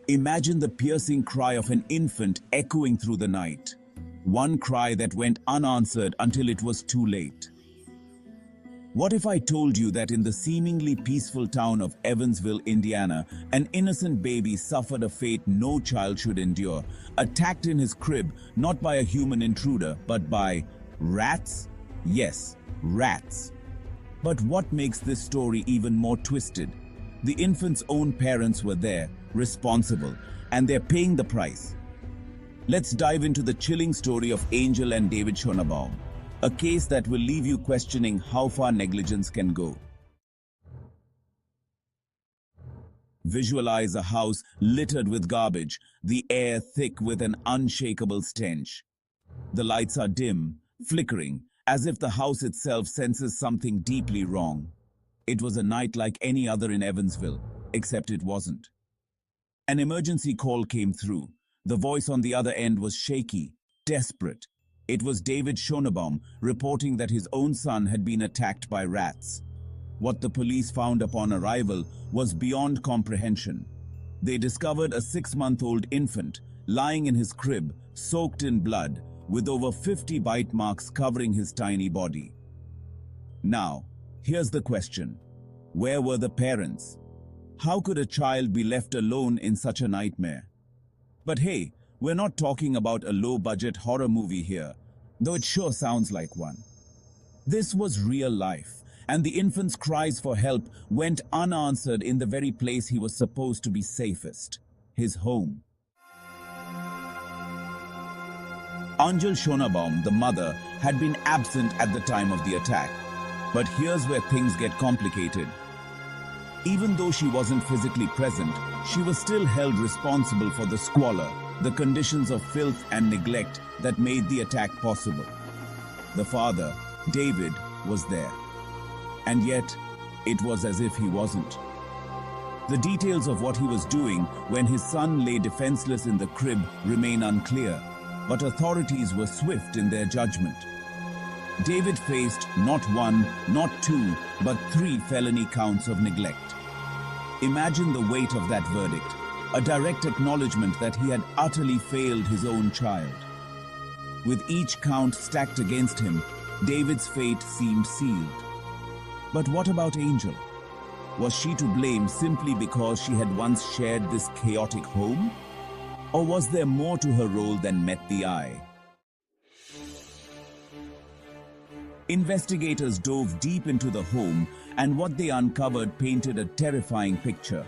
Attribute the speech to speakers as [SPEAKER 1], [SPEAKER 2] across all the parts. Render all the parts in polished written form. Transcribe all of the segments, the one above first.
[SPEAKER 1] Imagine the piercing cry of an infant echoing through the night. One cry that went unanswered until it was too late. What if I told you that in the seemingly peaceful town of Evansville, Indiana, an innocent baby suffered a fate no child should endure, attacked in his crib not by a human intruder, but by rats? Yes, rats. But what makes this story even more twisted? The infant's own parents were there, responsible, and they're paying the price. Let's dive into the chilling story of Angel and David Schonabaum, a case that will leave you questioning how far negligence can go. Visualize a house littered with garbage, the air thick with an unshakable stench. The lights are dim, flickering, as if the house itself senses something deeply wrong. It was a night like any other in Evansville, except it wasn't. An emergency call came through. The voice on the other end was shaky, desperate. It was David Schonabaum reporting that his own son had been attacked by rats. What the police found upon arrival was beyond comprehension. They discovered a 6-month-old infant lying in his crib, soaked in blood, with over 50 bite marks covering his tiny body. Now, here's the question. Where were the parents? How could a child be left alone in such a nightmare? But hey, we're not talking about a low-budget horror movie here, though it sure sounds like one. This was real life, and the infant's cries for help went unanswered in the very place he was supposed to be safest, his home. Angel Schonabaum, the mother, had been absent at the time of the attack. But here's where things get complicated. Even though she wasn't physically present, she was still held responsible for the squalor, the conditions of filth and neglect that made the attack possible. The father, David, was there. And yet, it was as if he wasn't. The details of what he was doing when his son lay defenseless in the crib remain unclear, but authorities were swift in their judgment. David faced not 1, not 2, but 3 felony counts of neglect. Imagine the weight of that verdict, a direct acknowledgement that he had utterly failed his own child. With each count stacked against him, David's fate seemed sealed. But what about Angel? Was she to blame simply because she had once shared this chaotic home? Or was there more to her role than met the eye? Investigators dove deep into the home, and what they uncovered painted a terrifying picture.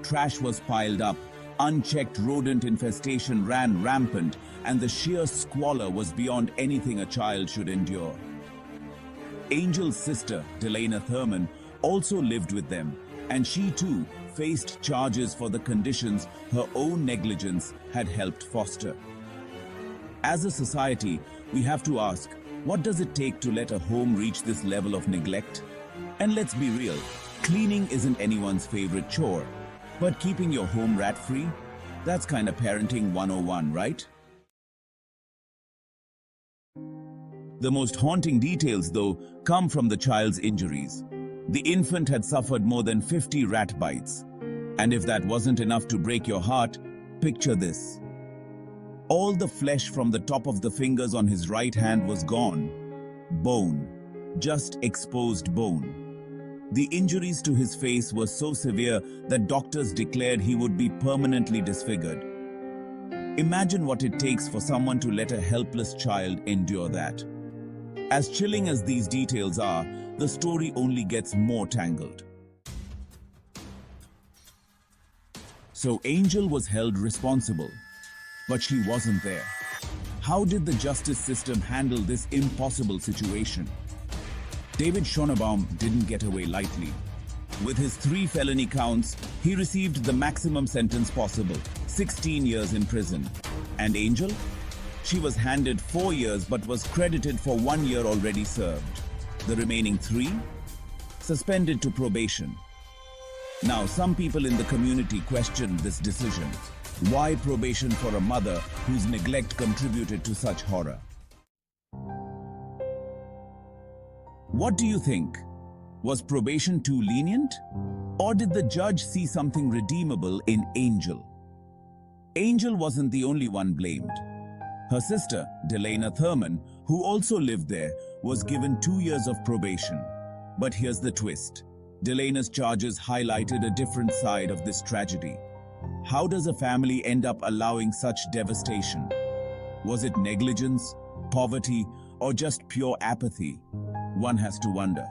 [SPEAKER 1] Trash was piled up, unchecked rodent infestation ran rampant, and the sheer squalor was beyond anything a child should endure. Angel's sister, Delana Thurman, also lived with them, and she too faced charges for the conditions her own negligence had helped foster. As a society, we have to ask, what does it take to let a home reach this level of neglect? And let's be real, cleaning isn't anyone's favorite chore, but keeping your home rat-free? That's kind of parenting 101, right? The most haunting details, though, come from the child's injuries. The infant had suffered more than 50 rat bites. And if that wasn't enough to break your heart, picture this. All the flesh from the top of the fingers on his right hand was gone. Bone. Just exposed bone. The injuries to his face were so severe that doctors declared he would be permanently disfigured. Imagine what it takes for someone to let a helpless child endure that. As chilling as these details are, the story only gets more tangled. So Angel was held responsible, but she wasn't there. How did the justice system handle this impossible situation? David Schonabaum didn't get away lightly. With his 3 felony counts, he received the maximum sentence possible, 16 years in prison. And Angel? She was handed 4 years but was credited for 1 year already served. The remaining 3? Suspended to probation. Now, some people in the community questioned this decision. Why probation for a mother whose neglect contributed to such horror? What do you think? Was probation too lenient? Or did the judge see something redeemable in Angel? Angel wasn't the only one blamed. Her sister, Delana Thurman, who also lived there, was given 2 years of probation. But here's the twist. Delana's charges highlighted a different side of this tragedy. How does a family end up allowing such devastation? Was it negligence, poverty, or just pure apathy? One has to wonder,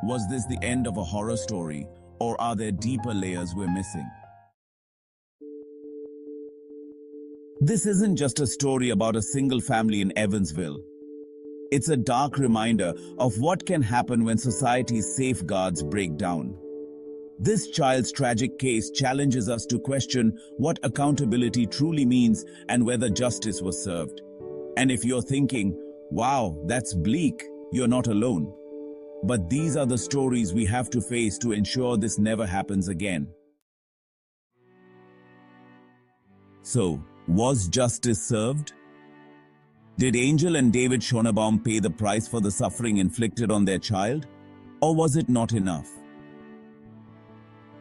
[SPEAKER 1] was this the end of a horror story, or are there deeper layers we're missing? This isn't just a story about a single family in Evansville. It's a dark reminder of what can happen when society's safeguards break down. This child's tragic case challenges us to question what accountability truly means and whether justice was served. And if you're thinking, wow, that's bleak, you're not alone. But these are the stories we have to face to ensure this never happens again. So, was justice served? Did Angel and David Schonabaum pay the price for the suffering inflicted on their child? Or was it not enough?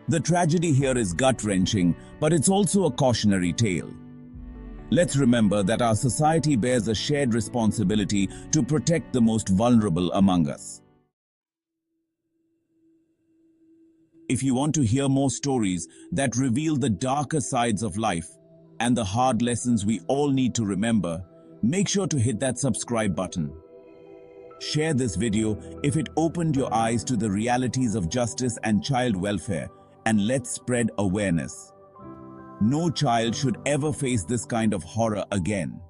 [SPEAKER 1] The tragedy here is gut-wrenching, but it's also a cautionary tale. Let's remember that our society bears a shared responsibility to protect the most vulnerable among us. If you want to hear more stories that reveal the darker sides of life and the hard lessons we all need to remember, make sure to hit that subscribe button. Share this video if it opened your eyes to the realities of justice and child welfare, and let's spread awareness. No child should ever face this kind of horror again.